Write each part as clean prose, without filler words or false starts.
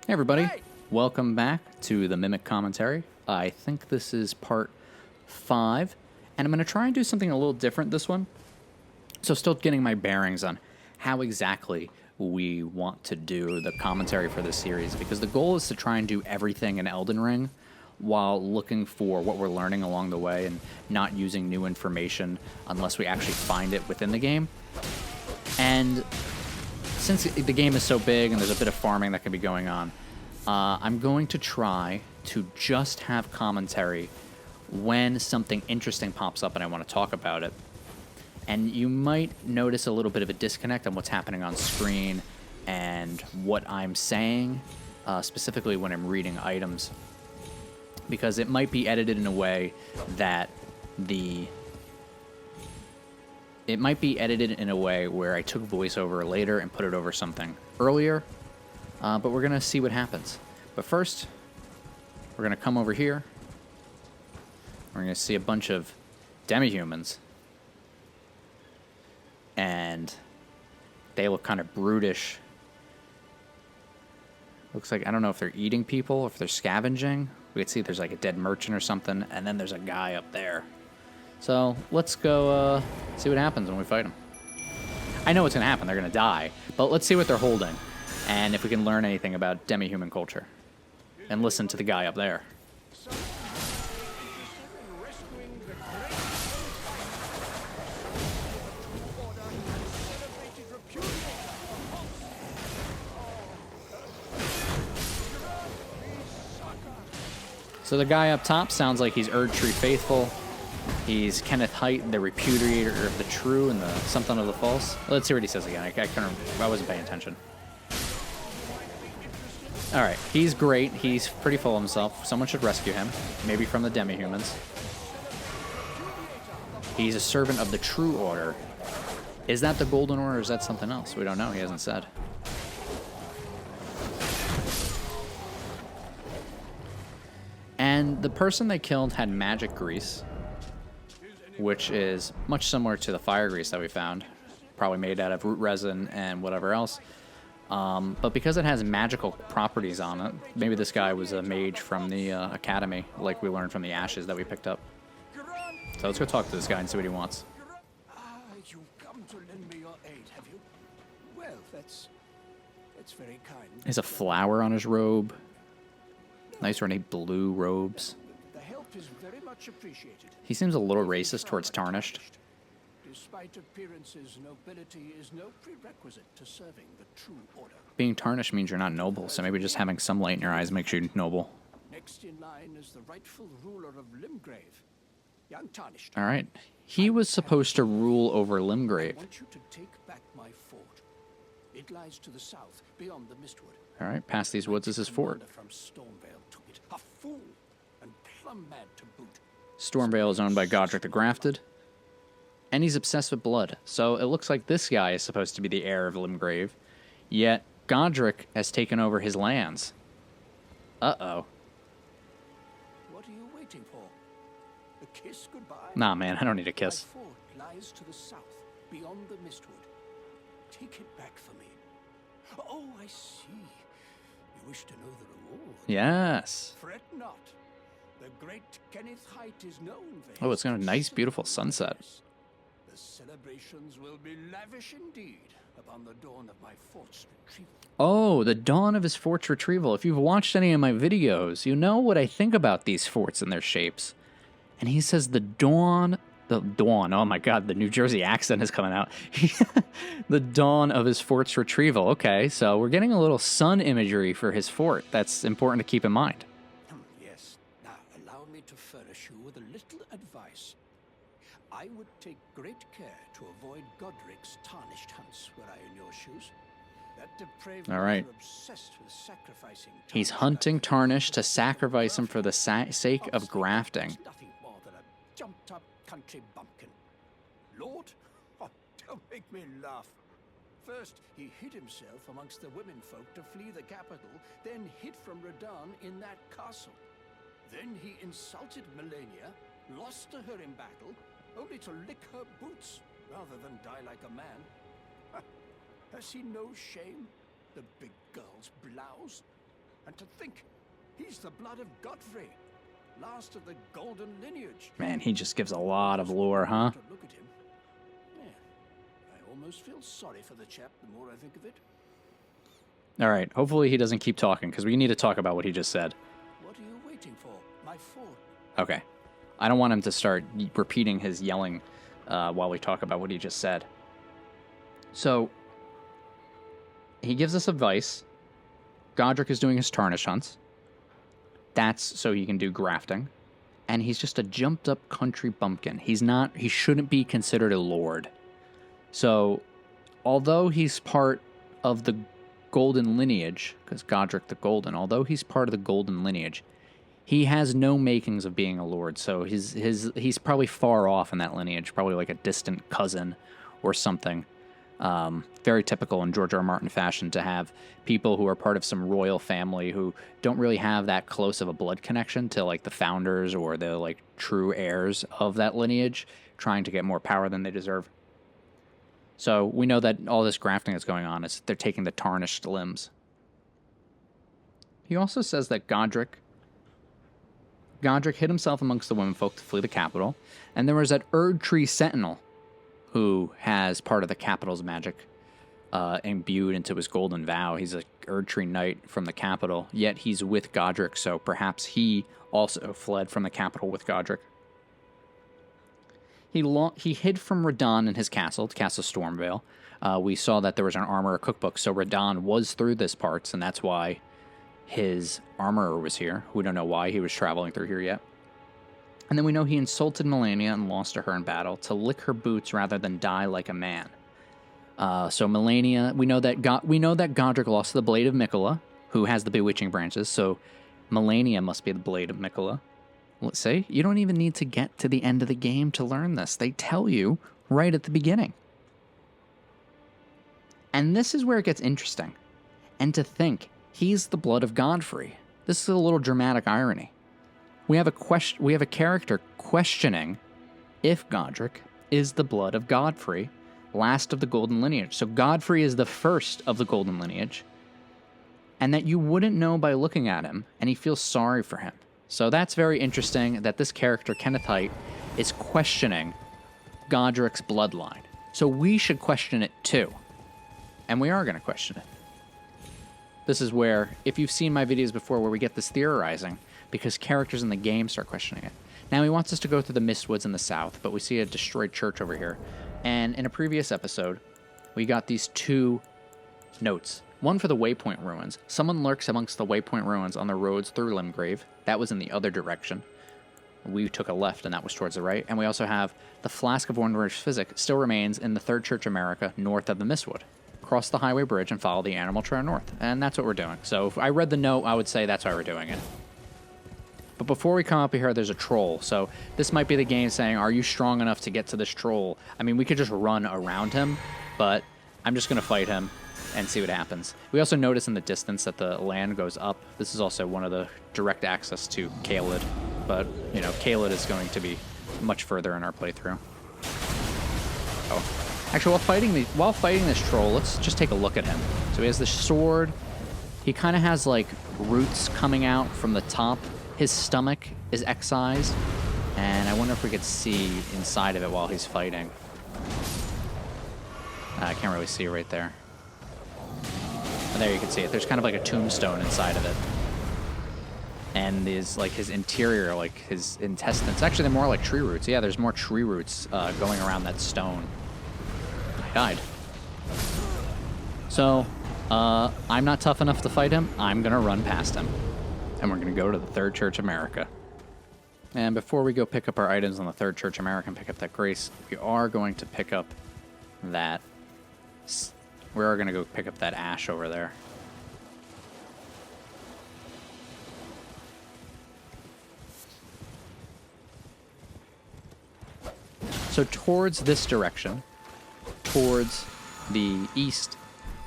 Hey everybody, welcome back to the Mimic Commentary. I think this is part 5, and I'm going to try and do something a little different this one. So still getting my bearings on how exactly we want to do the commentary for this series, because the goal is to try and do everything in Elden Ring while looking for what we're learning along the way and not using new information unless we actually find it within the game. And since the game is so big and there's a bit of farming that can be going on, I'm going to try to just have commentary when something interesting pops up and I want to talk about it. And you might notice a little bit of a disconnect on what's happening on screen and what I'm saying, specifically when I'm reading items, because it might be edited in a way that it might be edited in a way where I took voiceover later and put it over something earlier, but we're going to see what happens. But first, we're going to come over here. We're going to see a bunch of demi-humans, and they look kind of brutish. Looks like, I don't know if they're eating people or if they're scavenging. We can see there's like a dead merchant or something, and then there's a guy up there. So let's go see what happens when we fight them. I know what's going to happen. They're going to die. But let's see what they're holding. And if we can learn anything about demi-human culture. And listen to the guy up there. So the guy up top sounds like he's Erdtree faithful. He's Kenneth Haight, the repudiator of the true and the something of the false. Let's see what he says again. I wasn't paying attention. All right, he's great. He's pretty full of himself. Someone should rescue him, maybe from the demi-humans. He's a servant of the true order. Is that the golden order or is that something else? We don't know. He hasn't said. And the person they killed had magic grease, which is much similar to the fire grease that we found, probably made out of root resin and whatever else. But because it has magical properties on it, maybe this guy was a mage from the academy, like we learned from the ashes that we picked up. So let's go talk to this guy and see what he wants. You've come to lend me your aid, have you? Well, that's very kind. There's a flower on his robe. Nice ornate blue robes. The help is very much appreciated. He seems a little racist towards Tarnished. Despite appearances, nobility is no prerequisite to serving the true order. Being tarnished means you're not noble, so maybe just having some light in your eyes makes you noble. Next in line is the rightful ruler of Limgrave, young Tarnished. All right. He was supposed to rule over Limgrave. I want you to take back my fort. It lies to the south, beyond the Mistwood. All right, past these woods is his fort. From Stormvale took it, a fool, and plumb mad to boot. Stormvale is owned by Godrick the Grafted, and he's obsessed with blood. So it looks like this guy is supposed to be the heir of Limgrave, yet Godrick has taken over his lands. Uh-oh. What are you waiting for? A kiss goodbye? Nah, man, I don't need a kiss. My fort lies to the south, beyond the Mistwood. Take it back for me. Oh, I see. You wish to know the reward? Yes. Fret not. The great Kenneth Haight is known for Oh, it's got a nice, beautiful sunset. The celebrations will be lavish indeed upon the dawn of my fort's retrieval. Oh, the dawn of his fort's retrieval. If you've watched any of my videos, you know what I think about these forts and their shapes. And he says the dawn, oh my god, the New Jersey accent is coming out. The dawn of his fort's retrieval. Okay, so we're getting a little sun imagery for his fort. That's important to keep in mind. Yes. Now, allow me to furnish you with a little advice. I would take great care to avoid Godrick's tarnished hunts were I in your shoes. That depraved All right. are obsessed with sacrificing. He's hunting Tarnished to sacrifice him for the sake of grafting. Nothing more than a jumped-up country bumpkin. Lord, oh, don't make me laugh. First, he hid himself amongst the womenfolk to flee the capital, then hid from Radahn in that castle. Then he insulted Melania, lost to her in battle, only to lick her boots rather than die like a man. Has he no shame, the big girl's blouse? And to think, he's the blood of Godfrey, last of the golden lineage. Man, he just gives a lot of lore, huh? To look at him. Yeah, I almost feel sorry for the chap the more I think of it. All right, hopefully he doesn't keep talking, because we need to talk about what he just said. What are you waiting for? My fort. Okay. I don't want him to start repeating his yelling while we talk about what he just said. So, he gives us advice. Godrick is doing his tarnish hunts. That's so he can do grafting. And he's just a jumped up country bumpkin. He shouldn't be considered a lord. So, although he's part of the golden lineage, because Godrick the Golden, although he's part of the golden lineage, he has no makings of being a lord. So he's probably far off in that lineage, probably like a distant cousin or something. Very typical in George R. R. Martin fashion to have people who are part of some royal family who don't really have that close of a blood connection to like the founders or the like true heirs of that lineage, trying to get more power than they deserve. So we know that all this grafting that's going on is they're taking the tarnished limbs. He also says that Godrick hid himself amongst the womenfolk to flee the capital, and there was that Erdtree sentinel who has part of the capital's magic imbued into his golden vow. He's a Erdtree knight from the capital, yet he's with Godrick, so perhaps he also fled from the capital with Godrick. He hid from Radahn in his castle, the Castle Stormvale. We saw that there was an armorer cookbook, so Radahn was through this parts, and that's why his armorer was here. We don't know why he was traveling through here yet. And then we know he insulted Melania and lost to her in battle to lick her boots rather than die like a man. So Melania, we know that Godrick lost to the Blaidd of Mikola, who has the bewitching branches. So Melania must be the Blaidd of Mikola. Let's say you don't even need to get to the end of the game to learn this. They tell you right at the beginning. And this is where it gets interesting. And to think he's the blood of Godfrey. This is a little dramatic irony. We have a character questioning if Godrick is the blood of Godfrey, last of the golden lineage. So Godfrey is the first of the golden lineage, and that you wouldn't know by looking at him, and he feels sorry for him. So that's very interesting that this character, Kenneth Haight, is questioning Godrick's bloodline. So we should question it too. And we are going to question it. This is where, if you've seen my videos before, where we get this theorizing, because characters in the game start questioning it. Now he wants us to go through the Mistwoods in the south, but we see a destroyed church over here. And in a previous episode, we got these two notes. One for the Waypoint Ruins. Someone lurks amongst the Waypoint Ruins on the roads through Limgrave. That was in the other direction. We took a left, and that was towards the right. And we also have the Flask of Wondrous Physic still remains in the Third Church America, north of the Mistwood. Cross the highway bridge and follow the animal trail north. And that's what we're doing. So if I read the note, I would say that's why we're doing it. But before we come up here, there's a troll. So this might be the game saying, are you strong enough to get to this troll? I mean, we could just run around him, but I'm just going to fight him and see what happens. We also notice in the distance that the land goes up. This is also one of the direct access to Caelid. But, you know, Caelid is going to be much further in our playthrough. Oh. Actually, while fighting this troll, let's just take a look at him. So he has this sword. He kind of has, like, roots coming out from the top. His stomach is excised. And I wonder if we could see inside of it while he's fighting. I can't really see right there. But there you can see it. There's kind of like a tombstone inside of it. And there's, like, his interior, like, his intestines. Actually, they're more like tree roots. Yeah, there's more tree roots going around that stone. Died. So, I'm not tough enough to fight him. I'm going to run past him. And we're going to go to the Third Church America. And before we go pick up our items on the Third Church America and pick up that grace, we are going to pick up that... We are going to go pick up that ash over there. So towards this direction... Towards the east,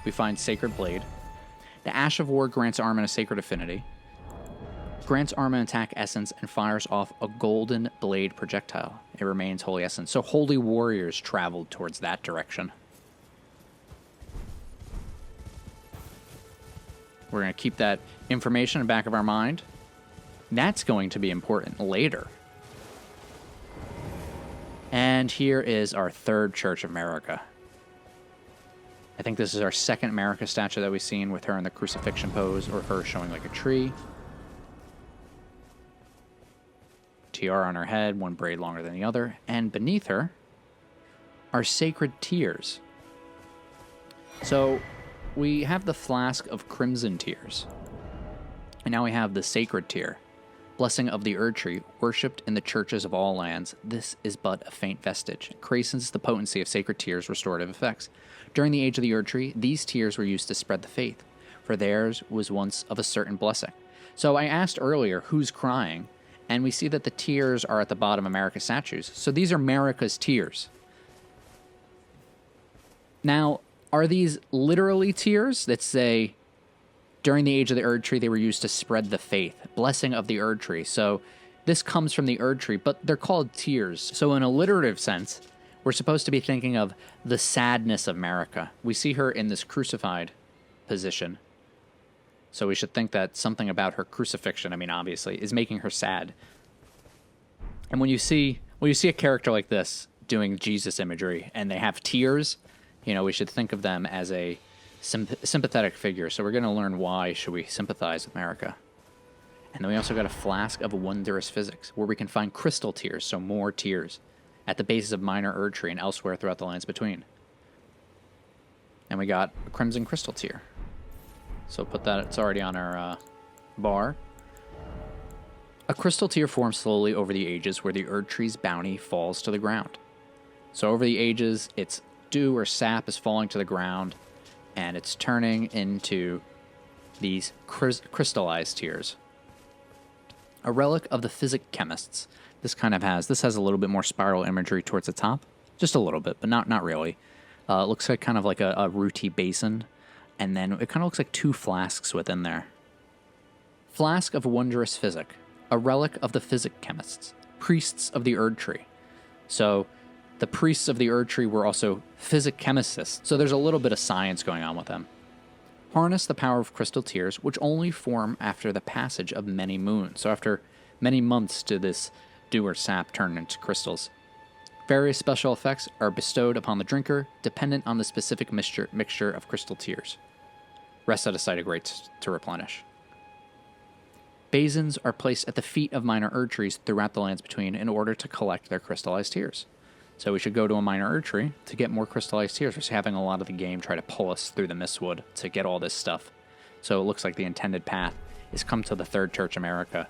we find Sacred Blaidd. The Ash of War grants Armin a sacred affinity, grants Armin attack essence, and fires off a golden blade projectile. It remains holy essence. So holy warriors traveled towards that direction. We're going to keep that information in the back of our mind. That's going to be important later. And here is our third Church of Marika. I think this is our second Marika statue that we've seen with her in the crucifixion pose, or her showing like a tree. Tiara on her head, one braid longer than the other. And beneath her are sacred tears. So we have the flask of crimson tears. And now we have the sacred tear. Blessing of the Erdtree, worshipped in the churches of all lands. This is but a faint vestige. Increases the potency of sacred tears' restorative effects. During the age of the Erdtree, these tears were used to spread the faith, for theirs was once of a certain blessing. So I asked earlier, who's crying? And we see that the tears are at the bottom of Marika's statues. So these are Marika's tears. Now, are these literally tears that say, during the age of the Erdtree, they were used to spread the faith? Blessing of the Erdtree. So this comes from the Erdtree, but they're called tears. So in a alliterative sense, we're supposed to be thinking of the sadness of Marika. We see her in this crucified position. So we should think that something about her crucifixion, I mean, obviously, is making her sad. And when you see a character like this doing Jesus imagery and they have tears, you know, we should think of them as a sympathetic figure. So we're going to learn why should we sympathize with Marika. And then we also got a flask of wondrous physics, where we can find crystal tears, so more tears, at the bases of minor Erdtree and elsewhere throughout the lands between. And we got a crimson crystal tear. So put that, it's already on our bar. A crystal tear forms slowly over the ages where the Erdtree's bounty falls to the ground. So over the ages, its dew or sap is falling to the ground, and it's turning into these crystallized tears. A relic of the physic chemists. This has a little bit more spiral imagery towards the top. Just a little bit, but not really. It looks like kind of like a rooty basin. And then it kind of looks like two flasks within there. Flask of wondrous physic. A relic of the physic chemists. Priests of the Erdtree. So the priests of the Erdtree were also physic chemists. So there's a little bit of science going on with them. Harness the power of crystal tears, which only form after the passage of many moons. So after many months do this dew or sap turn into crystals. Various special effects are bestowed upon the drinker, dependent on the specific mixture of crystal tears. Rest at a site of grace to replenish. Basins are placed at the feet of minor Erdtrees throughout the lands between in order to collect their crystallized tears. So we should go to a minor Erdtree to get more crystallized tears. We're just having a lot of the game try to pull us through the Mistwood to get all this stuff. So it looks like the intended path is come to the third Church of Marika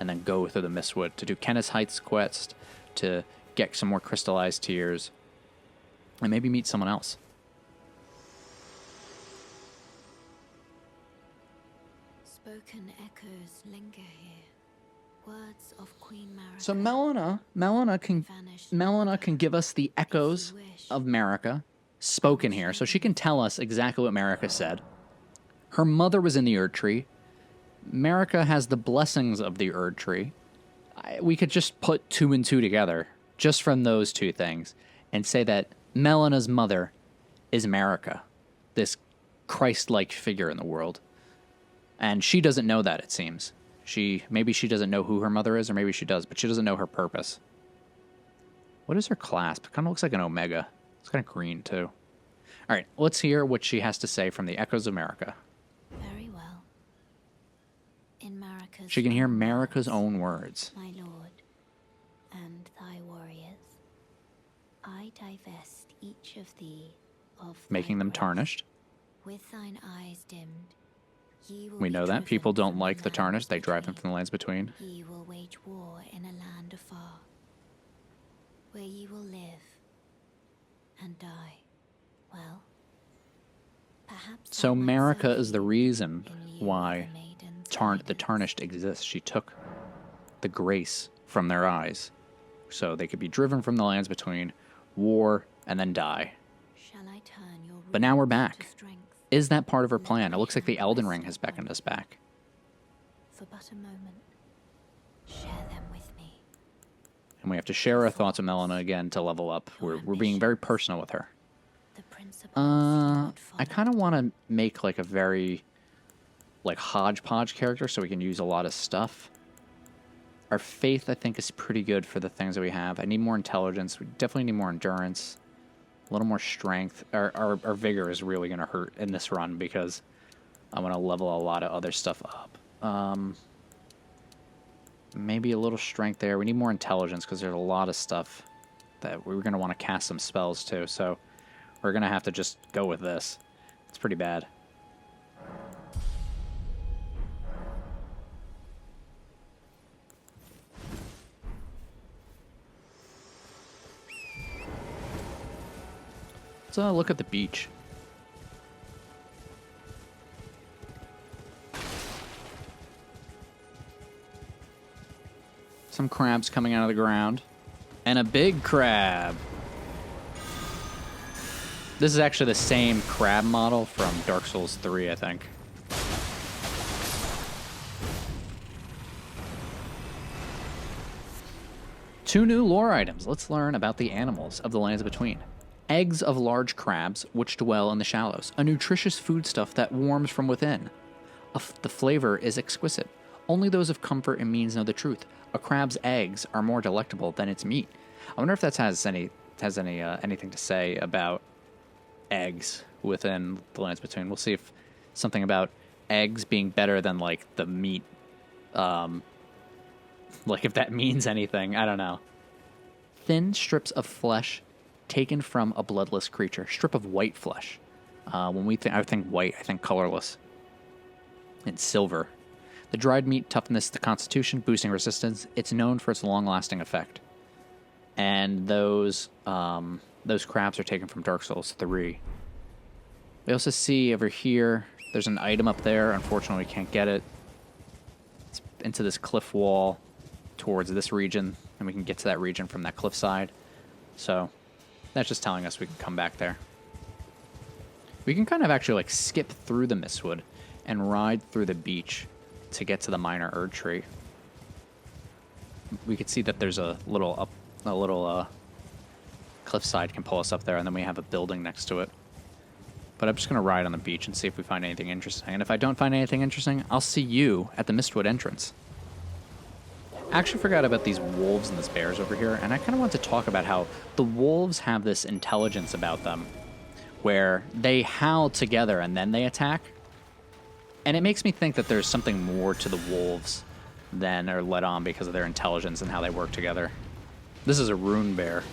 and then go through the Mistwood to do Kenneth's Haight's quest, to get some more crystallized tears, and maybe meet someone else. Spoken echoes linger here. Words of Queen Marika. So Melina can give us the echoes of Marika spoken here, so she can tell us exactly what Marika said. Her mother was in the Erdtree. Marika has the blessings of the Erdtree. We could just put two and two together, just from those two things, and say that Melina's mother is Marika, this Christ-like figure in the world. And she doesn't know that, it seems. Maybe she doesn't know who her mother is, or maybe she does, but she doesn't know her purpose. What is her clasp? It kind of looks like an omega. It's kind of green, too. All right, let's hear what she has to say from the Echoes of Marika. Very well. In Marika's She can hear Marika's own words. My lord, and thy warriors, I divest each of thee of Making them breath. tarnished. With thine eyes dimmed, ye will We be know that. driven People don't from like the lands tarnished. They drive them between. from the lands between. Ye will wage war in a land afar, where ye will live and die. Well, perhaps So I might Marika serve is the you reason in lieu of why the maiden's the guidance. tarnished exists. She took the grace from their eyes, so they could be driven from the lands between, war, and then die. Shall I turn your But now we're rudeness to back. strength? Is that part of her plan? It looks like the Elden Ring has beckoned us back. For but a moment, share them with me. And we have to share our thoughts with Melina again to level up. We're being very personal with her. The principles I you would kind of want to make like a very like hodgepodge character, so we can use a lot of stuff. Our faith, I think, is pretty good for the things that we have. I need more intelligence. We definitely need more endurance. A little more strength. Our vigor is really going to hurt in this run because I'm going to level a lot of other stuff up. Maybe a little strength there. We need more intelligence because there's a lot of stuff that we're going to want to cast some spells too. So we're going to have to just go with this. It's pretty bad. Let's look at the beach. Some crabs coming out of the ground. And a big crab. This is actually the same crab model from Dark Souls 3, I think. Two new lore items. Let's learn about the animals of the lands between. Eggs of large crabs, which dwell in the shallows. A nutritious foodstuff that warms from within. The flavor is exquisite. Only those of comfort and means know the truth. A crab's eggs are more delectable than its meat. I wonder if that has anything to say about eggs within the lands between. We'll see if something about eggs being better than like the meat, like if that means anything. I don't know. Thin strips of flesh taken from a bloodless creature. Strip of white flesh. I think white, I think colorless. And silver. The dried meat toughens the constitution, boosting resistance. It's known for its long-lasting effect. And those crabs are taken from Dark Souls 3. We also see over here, there's an item up there. Unfortunately, we can't get it. It's into this cliff wall towards this region, and we can get to that region from that cliffside. So that's just telling us we can come back there. We can kind of actually like skip through the Mistwood and ride through the beach to get to the minor Erdtree. We could see that there's a little cliffside can pull us up there, and then we have a building next to it. But I'm just going to ride on the beach and see if we find anything interesting. And if I don't find anything interesting, I'll see you at the Mistwood entrance. I actually forgot about these wolves and these bears over here, and I kind of want to talk about how the wolves have this intelligence about them where they howl together and then they attack. And it makes me think that there's something more to the wolves than are let on because of their intelligence and how they work together. This is a rune bear,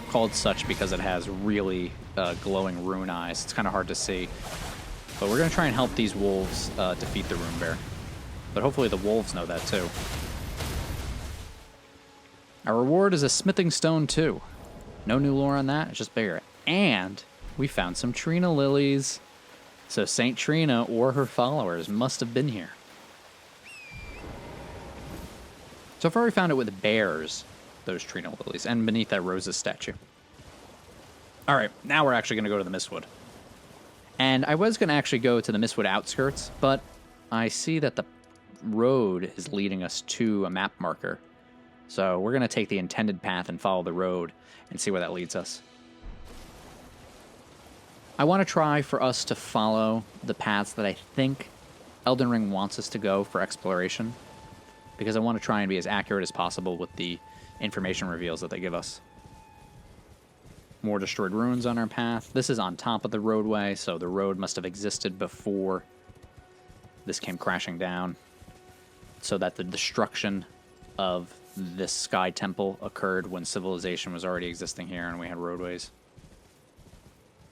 called such because it has really glowing rune eyes. It's kind of hard to see. But we're going to try and help these wolves defeat the rune bear. But hopefully the wolves know that too. Our reward is a smithing stone too. No new lore on that, it's just bigger. And we found some Trina lilies. So Saint Trina or her followers must have been here. So far we found it with bears, those Trina lilies, and beneath that Rose's statue. Alright, now we're actually going to go to the Mistwood. And I was going to actually go to the Mistwood outskirts, but I see that the road is leading us to a map marker. So we're going to take the intended path and follow the road and see where that leads us. I want to try for us to follow the paths that I think Elden Ring wants us to go for exploration, because I want to try and be as accurate as possible with the information reveals that they give us. More destroyed ruins on our path. This is on top of the roadway, so the road must have existed before this came crashing down, so that the destruction of this sky temple occurred when civilization was already existing here and we had roadways.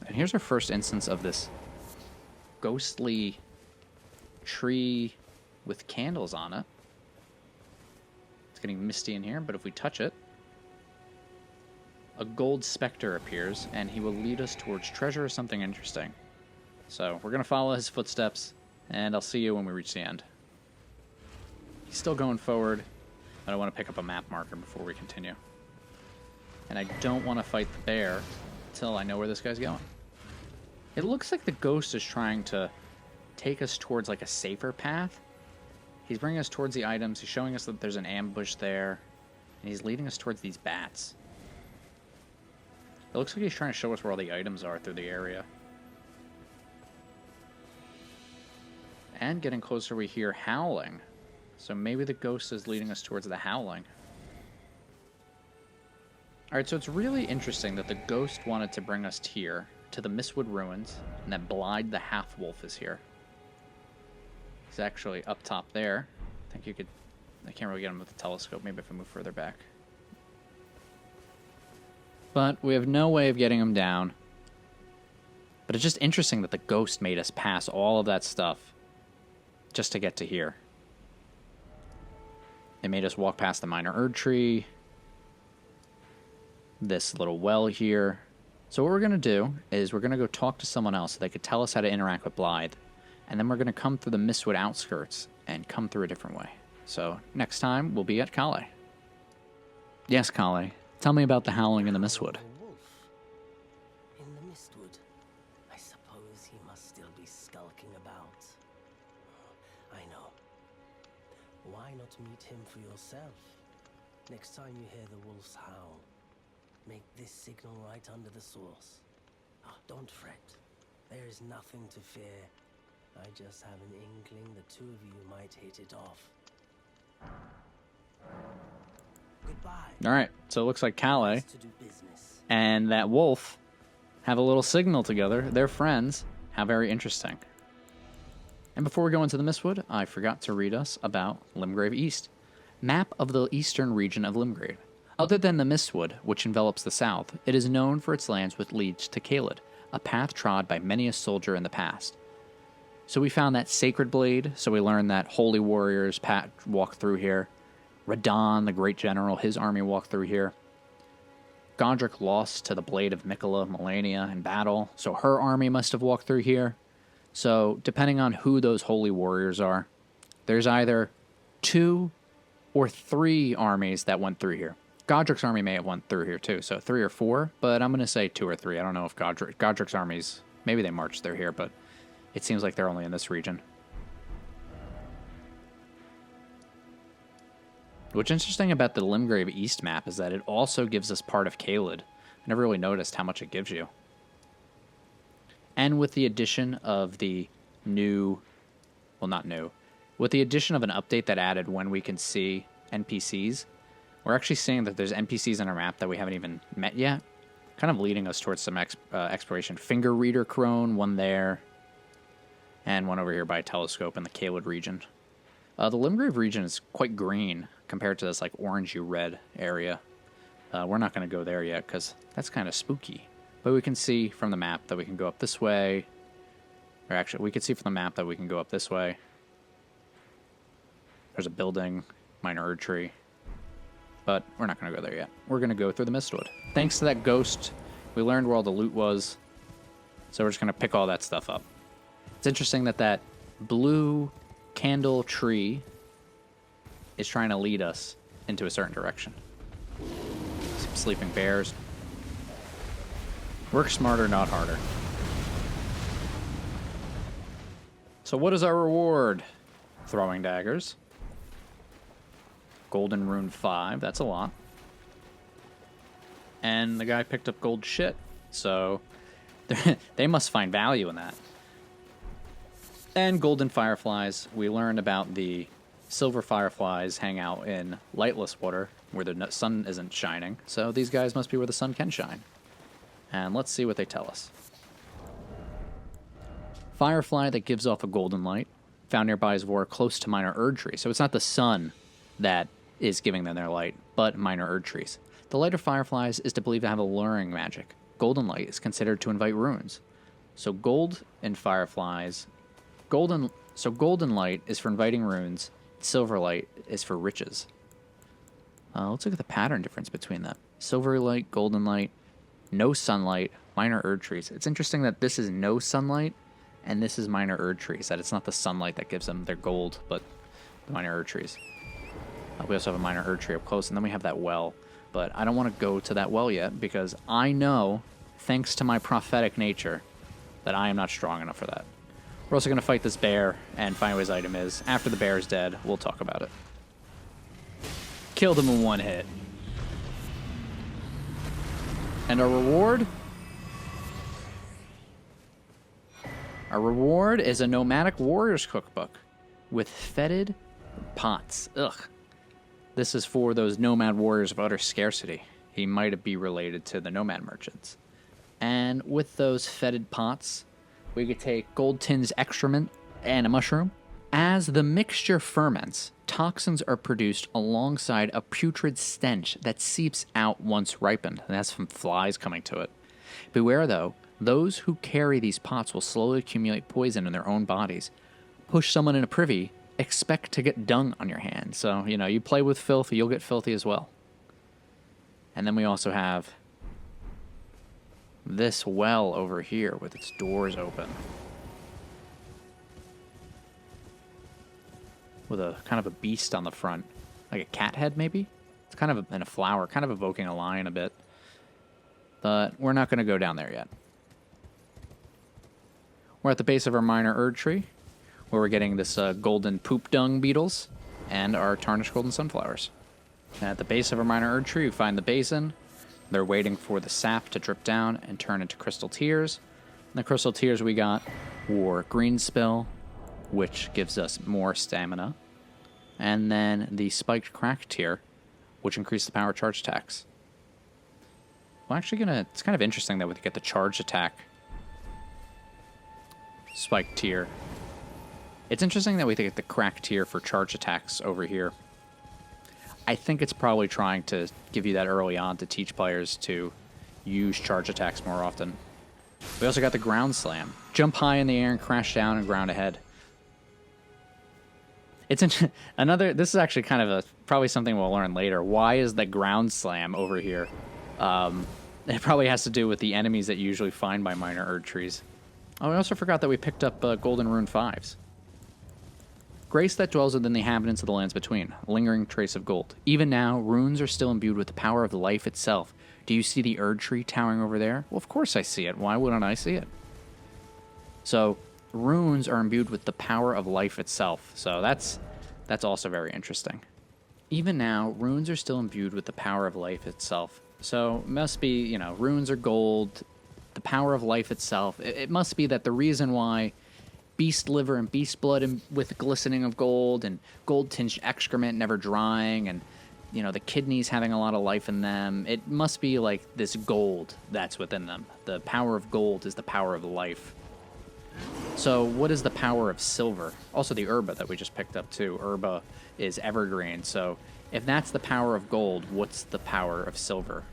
And here's our first instance of this ghostly tree with candles on it. It's getting misty in here, but if we touch it, a gold specter appears, and he will lead us towards treasure or something interesting. So we're going to follow his footsteps, and I'll see you when we reach the end. He's still going forward, but I want to pick up a map marker before we continue. And I don't want to fight the bear until I know where this guy's going. It looks like the ghost is trying to take us towards like a safer path. He's bringing us towards the items. He's showing us that there's an ambush there. And he's leading us towards these bats. It looks like he's trying to show us where all the items are through the area. And getting closer, we hear howling. So maybe the ghost is leading us towards the howling. Alright, so it's really interesting that the ghost wanted to bring us here, to the Mistwood ruins, and that Blaidd the half-wolf is here. He's actually up top there. I think you could... I can't really get him with the telescope, maybe if I move further back. But we have no way of getting him down. But it's just interesting that the ghost made us pass all of that stuff just to get to here. It made us walk past the minor Erdtree, this little well here. So what we're going to do is we're going to go talk to someone else so they could tell us how to interact with Blaidd. And then we're going to come through the Mistwood outskirts and come through a different way. So next time we'll be at Kale. Yes, Kale. Tell me about the howling in the Mistwood. A wolf in the Mistwood. I suppose he must still be skulking about. I know. Why not meet him for yourself? Next time you hear the wolf's howl, make this signal right under the source. Oh, don't fret. There is nothing to fear. I just have an inkling the two of you might hit it off. Goodbye. Alright, so it looks like Kale To do business. and that wolf have a little signal together. They're friends. How very interesting. And before we go into the Mistwood, I forgot to read us about Limgrave East. Map of the eastern region of Limgrave. Other than the Mistwood, which envelops the south, it is known for its lands which leads to Caelid, a path trod by many a soldier in the past. So we found that sacred blade, so we learned that holy warriors walked through here. Radon, the great general, his army walked through here. Godrick lost to the blade of Mikola Melania in battle, so her army must have walked through here. So, depending on who those holy warriors are, there's either 2 or 3 armies that went through here. Godrick's army may have went through here too, so 3 or 4, but I'm going to say 2 or 3. I don't know if Godrick's armies, maybe they marched through here, but it seems like they're only in this region. What's interesting about the Limgrave East map is that it also gives us part of Caelid. I never really noticed how much it gives you. And with the addition of the new... Well, not new. With the addition of an update that added when we can see NPCs, we're actually seeing that there's NPCs in our map that we haven't even met yet. Kind of leading us towards some exploration. Finger Reader Crone, one there. And one over here by a telescope in the Caelid region. The Limgrave region is quite green compared to this like orangey red area. We're not going to go there yet because that's kind of spooky. But we can see from the map that we can go up this way. Or actually, we can see from the map that we can go up this way. There's a building, minor Erdtree. But we're not going to go there yet. We're going to go through the Mistwood. Thanks to that ghost, we learned where all the loot was. So we're just going to pick all that stuff up. It's interesting that that blue candle tree is trying to lead us into a certain direction. Some sleeping bears. Work smarter, not harder. So what is our reward? Throwing daggers. Golden rune 5, that's a lot. And the guy picked up gold shit, so they must find value in that. And golden fireflies. We learned about the silver fireflies hang out in lightless water where the sun isn't shining. So these guys must be where the sun can shine. And let's see what they tell us. Firefly that gives off a golden light. Found nearby is Vor close to minor Erdtree. So it's not the sun that is giving them their light, but minor Erdtrees. The light of fireflies is to believe to have alluring magic. Golden light is considered to invite runes. So gold and fireflies... Golden light is for inviting runes. Silver light is for riches. Let's look at the pattern difference between them. Silver light, golden light, no sunlight, minor Erdtrees. It's interesting that this is no sunlight, and this is minor Erdtrees. That it's not the sunlight that gives them their gold, but the minor Erdtrees. We also have a minor Erdtree up close, and then we have that well. But I don't want to go to that well yet, because I know, thanks to my prophetic nature, that I am not strong enough for that. We're also going to fight this bear and find what his item is. After the bear is dead, we'll talk about it. Killed him in one hit. And our reward? Our reward is a nomadic warrior's cookbook with fetid pots. Ugh. This is for those nomad warriors of utter scarcity. He might be related to the nomad merchants. And with those fetid pots, we could take gold tinged excrement and a mushroom. As the mixture ferments, toxins are produced alongside a putrid stench that seeps out once ripened. And that's from flies coming to it. Beware, though, those who carry these pots will slowly accumulate poison in their own bodies. Push someone in a privy, expect to get dung on your hands. So, you play with filth, you'll get filthy as well. And then we also have this well over here with its doors open. With a kind of a beast on the front. Like a cat head, maybe? It's kind of in a flower, kind of evoking a lion a bit. But we're not going to go down there yet. We're at the base of our minor Erdtree, where we're getting this golden poop dung beetles and our tarnished golden sunflowers. And at the base of our minor Erdtree, we find the basin. They're waiting for the sap to drip down and turn into crystal tears. And the crystal tears we got were green spill, which gives us more stamina. And then the spiked crack tear, which increased the power charge attacks. Well, actually, it's kind of interesting that we get the charge attack spiked tier. It's interesting that we get the crack tier for charge attacks over here. I think it's probably trying to give you that early on to teach players to use charge attacks more often. We also got the ground slam. Jump high in the air and crash down and ground ahead. It's this is actually kind of probably something we'll learn later. Why is the ground slam over here? It probably has to do with the enemies that you usually find by minor Erdtrees. Oh, I also forgot that we picked up Golden Rune 5s. Grace that dwells within the inhabitants of the lands between, lingering trace of gold. Even now, runes are still imbued with the power of life itself. Do you see the Erdtree towering over there? Well, of course I see it. Why wouldn't I see it? So, runes are imbued with the power of life itself. So that's also very interesting. Even now, runes are still imbued with the power of life itself. So, it must be, runes are gold, the power of life itself. It must be that the reason why beast liver and beast blood with glistening of gold and gold-tinged excrement never drying and, the kidneys having a lot of life in them, it must be like this gold that's within them. The power of gold is the power of life. So what is the power of silver? Also the herba that we just picked up too. Herba is evergreen. So if that's the power of gold, what's the power of silver?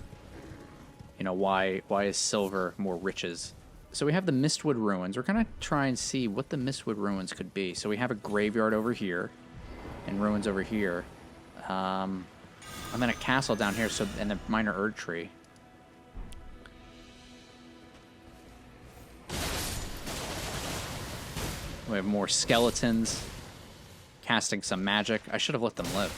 Why is silver more riches? So we have the Mistwood ruins. We're going to try and see what the Mistwood ruins could be. So we have a graveyard over here and ruins over here. And then a castle down here, and the minor Erdtree. We have more skeletons casting some magic. I should have let them live.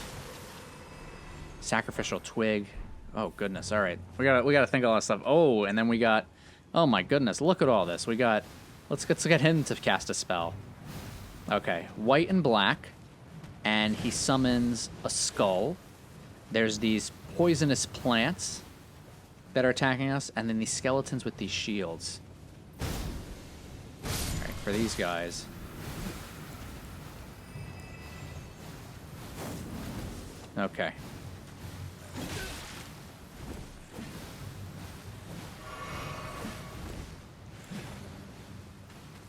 Sacrificial twig. Oh goodness! All right, we gotta think of all that stuff. Oh, and then we got. Oh my goodness! Look at all this. We got. Let's get him to cast a spell. Okay, white and black, and he summons a skull. There's these poisonous plants that are attacking us, and then these skeletons with these shields. All right, for these guys. Okay.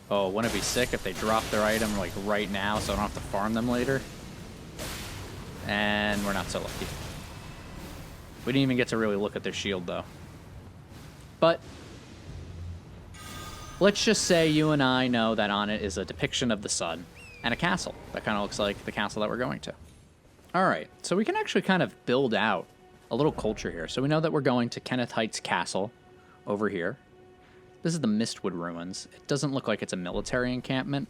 Oh, wouldn't it be sick if they dropped their item like right now so I don't have to farm them later? And we're not so lucky. We didn't even get to really look at their shield though. But let's just say you and I know that on it is a depiction of the sun and a castle. That kind of looks like the castle that we're going to. Alright, so we can actually kind of build out a little culture here. So we know that we're going to Kenneth Haight's castle over here. This is the Mistwood ruins. It doesn't look like it's a military encampment.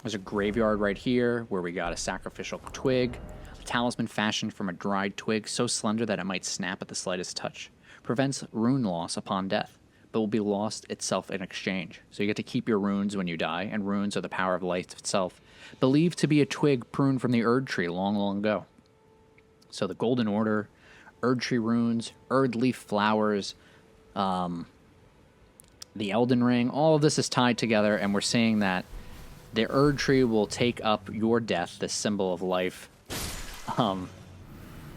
There's a graveyard right here where we got a sacrificial twig. A talisman fashioned from a dried twig so slender that it might snap at the slightest touch. Prevents rune loss upon death, but will be lost itself in exchange. So you get to keep your runes when you die, and runes are the power of life itself. Believed to be a twig pruned from the Erdtree long, long ago. So the Golden Order, Erdtree runes, Erd leaf flowers, the Elden Ring. All of this is tied together, and we're seeing that the Erdtree will take up your death, this symbol of life.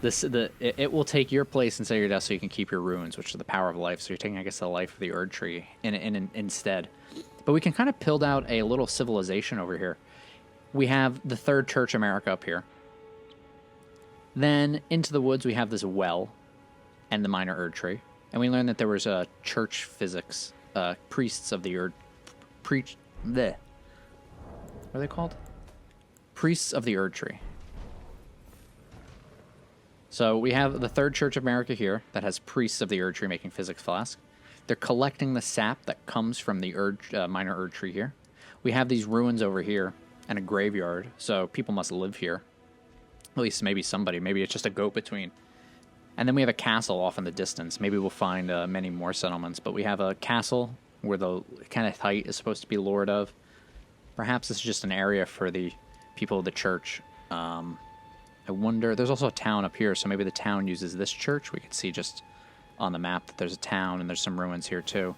It will take your place instead of your death, so you can keep your runes, which are the power of life. So you're taking, I guess, the life of the Erdtree instead. But we can kind of build out a little civilization over here. We have the Third Church of Marika up here. Then into the woods we have this well and the minor Erdtree. And we learned that there was a church physics, priests of the what are they called? Priests of the Erdtree. So we have the Third Church of Marika here that has priests of the Erdtree making physics flasks. They're collecting the sap that comes from the minor Erdtree here. We have these ruins over here and a graveyard, so people must live here. At least maybe somebody. Maybe it's just a go-between. And then we have a castle off in the distance. Maybe we'll find many more settlements, but we have a castle where the Kenneth Haight is supposed to be lord of. Perhaps this is just an area for the people of the church. I wonder... There's also a town up here, so maybe the town uses this church. We can see just on the map that there's a town, and there's some ruins here, too.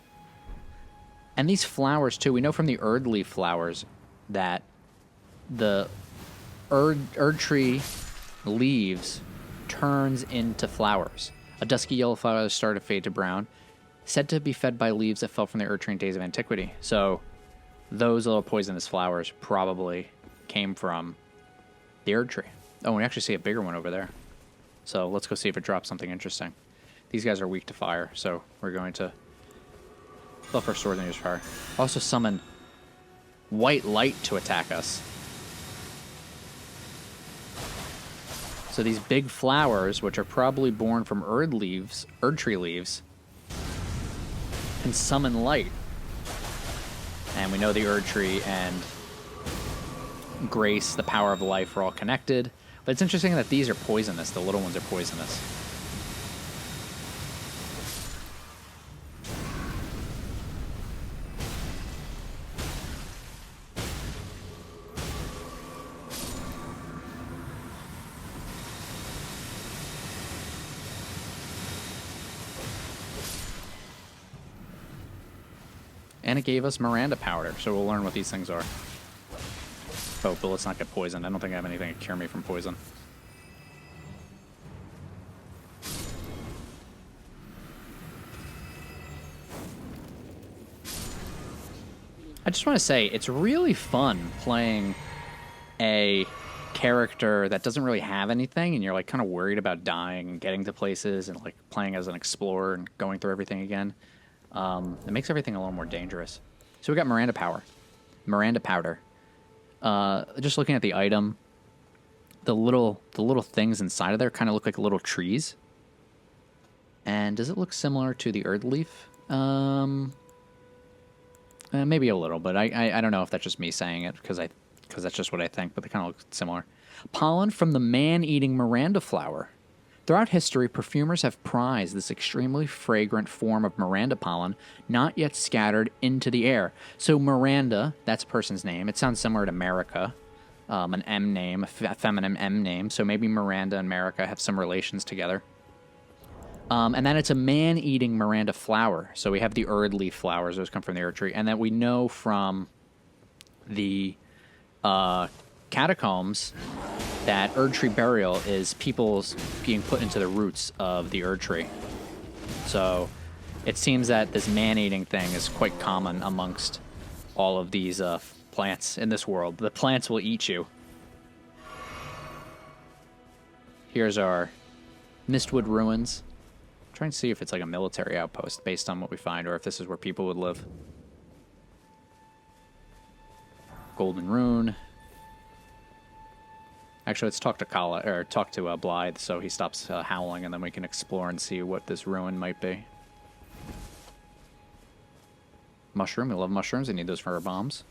And these flowers, too. We know from the Erdleaf flowers that the Erdtree leaves turns into flowers. A dusky yellow flower that started to fade to brown, said to be fed by leaves that fell from the Erdtree in days of antiquity. So those little poisonous flowers probably came from the Erdtree. Oh, we actually see a bigger one over there. So let's go see if it drops something interesting. These guys are weak to fire, so we're going to buff our sword and use fire. Also summon white light to attack us. So these big flowers, which are probably born from Erdtree leaves, can summon light. And we know the Erdtree and Grace, the power of life, are all connected. But it's interesting that these are poisonous. The little ones are poisonous. And it gave us Miranda powder, so we'll learn what these things are. Oh, but let's not get poisoned. I don't think I have anything to cure me from poison. I just want to say, it's really fun playing a character that doesn't really have anything, and you're like kind of worried about dying and getting to places, and like playing as an explorer and going through everything again. It makes everything a little more dangerous. So we got Miranda powder. Just looking at the item, the little things inside of there kind of look like little trees. And does it look similar to the Erdleaf? Maybe a little, but I don't know if that's just me saying it because that's just what I think. But they kind of look similar. Pollen from the man-eating Miranda flower. Throughout history, perfumers have prized this extremely fragrant form of Miranda pollen, not yet scattered into the air. So Miranda, that's a person's name. It sounds similar to Marika, an M name, a feminine M name. So maybe Miranda and Marika have some relations together. And then it's a man-eating Miranda flower. So we have the Erdleaf flowers. Those come from the Erdtree. And then we know from the catacombs that Erdtree burial is people being put into the roots of the Erdtree. So it seems that this man-eating thing is quite common amongst all of these plants in this world. The plants will eat you. Here's our Mistwood ruins. I'm trying to see if it's like a military outpost based on what we find, or if this is where people would live. Golden rune. Actually, let's talk to Blaidd, so he stops howling, and then we can explore and see what this ruin might be. Mushroom. We love mushrooms. We need those for our bombs.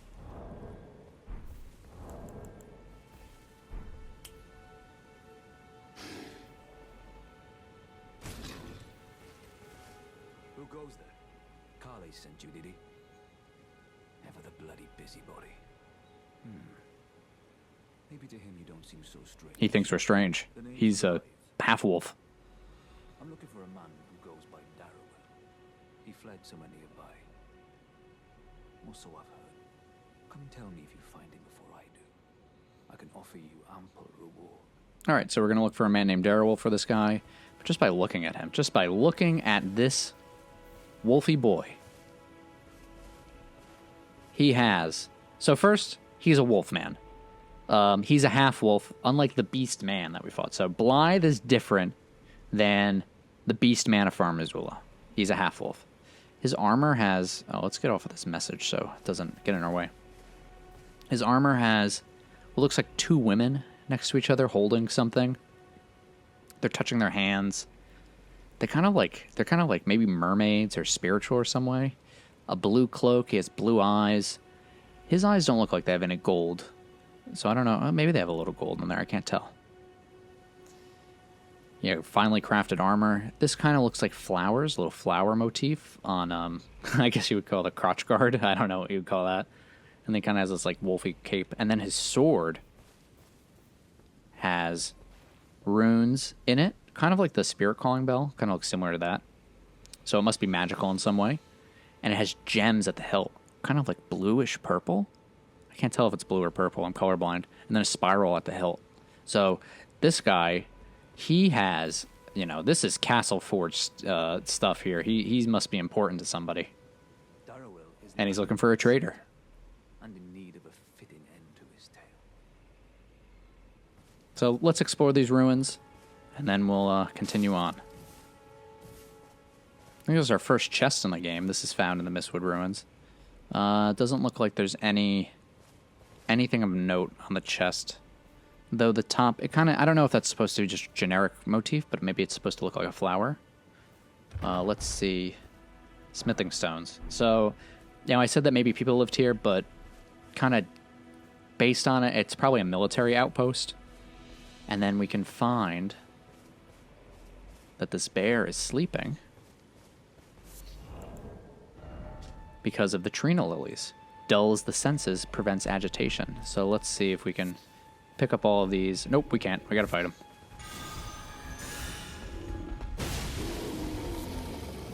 Who goes there? Carly sent you, did he? Ever the bloody busybody. Maybe to him you don't seem so strange. He thinks we're strange. He's a half-wolf. I'm looking for a man who goes by Darrowell. He fled somewhere nearby. Or so I've heard. Come tell me if you find him before I do. I can offer you ample reward. All right, so we're going to look for a man named Darrowolf for this guy. But just by looking at him, just by looking at this wolfy boy, he has... So first, he's a wolf man. He's a half-wolf, unlike the beast man that we fought. So Blaidd is different than the beast man of Farum Azula. He's a half-wolf. His armor has... Oh, let's get off of this message so it doesn't get in our way. His armor has what looks like two women next to each other holding something. They're touching their hands. They're kind of like maybe mermaids or spiritual or some way. A blue cloak. He has blue eyes. His eyes don't look like they have any gold. So I don't know. Maybe they have a little gold in there. I can't tell. You know, finely crafted armor. This kind of looks like flowers, a little flower motif on, I guess you would call it a crotch guard. I don't know what you would call that. And then kind of has this like wolfy cape. And then his sword has runes in it, kind of like the spirit calling bell, kind of looks similar to that. So it must be magical in some way. And it has gems at the hilt, kind of like bluish purple. I can't tell if it's blue or purple. I'm colorblind. And then a spiral at the hilt. So this guy, he has, you know, this is Castle Forge stuff here. He must be important to somebody. And he's looking for a trader. And in need of a fitting end to his tale. So let's explore these ruins, and then we'll continue on. I think this is our first chest in the game. This is found in the Mistwood ruins. It doesn't look like there's anything of note on the chest. Though the top, it kind of, I don't know if that's supposed to be just generic motif, but maybe it's supposed to look like a flower. Let's see. Smithing stones. So, you know, I said that maybe people lived here, but kind of based on it, it's probably a military outpost. And then we can find that this bear is sleeping because of the Trina lilies. Dulls the senses, prevents agitation. So let's see if we can pick up all of these. Nope, we can't. We gotta fight him.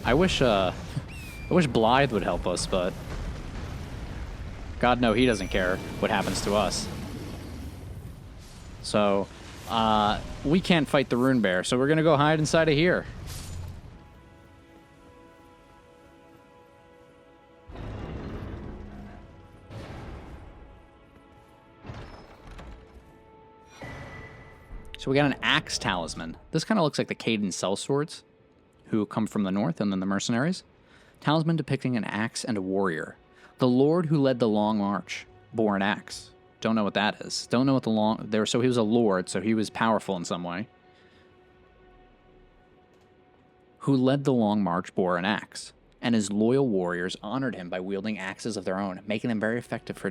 I wish Blaidd would help us, but God, no, he doesn't care what happens to us. So, we can't fight the rune bear, so we're gonna go hide inside of here. So we got an axe talisman. This kind of looks like the Caden sellswords, who come from the north, and then the mercenaries. Talisman depicting an axe and a warrior. The lord who led the long march bore an axe. Don't know what that is. Don't know what the long... There, so he was a lord, so he was powerful in some way. Who led the long march bore an axe, and his loyal warriors honored him by wielding axes of their own, making them very effective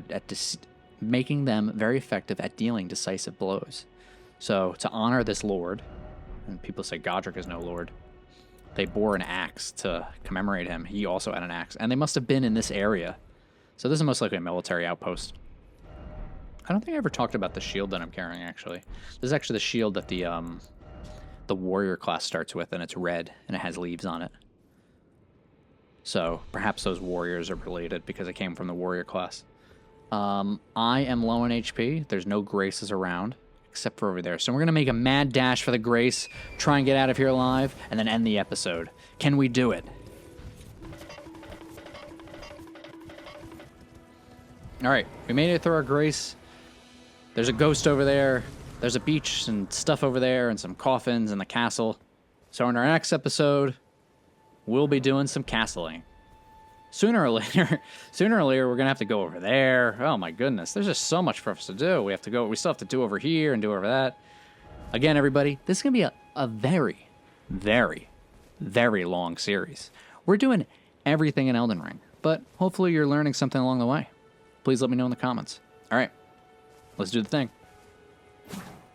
at dealing decisive blows. So, to honor this lord, and people say Godrick is no lord, they bore an axe to commemorate him. He also had an axe. And they must have been in this area. So this is most likely a military outpost. I don't think I ever talked about the shield that I'm carrying, actually. This is actually the shield that the warrior class starts with, and it's red, and it has leaves on it. So, perhaps those warriors are related because it came from the warrior class. I am low on HP. There's no graces around, except for over there. So we're going to make a mad dash for the grace, try and get out of here alive, and then end the episode. Can we do it? All right, we made it through our grace. There's a ghost over there. There's a beach and stuff over there and some coffins in the castle. So in our next episode, we'll be doing some castling. Sooner or later, we're going to have to go over there. Oh my goodness, there's just so much for us to do. We still have to do over here and do over that. Again, everybody, this is going to be a very, very, very long series. We're doing everything in Elden Ring, but hopefully you're learning something along the way. Please let me know in the comments. All right, let's do the thing.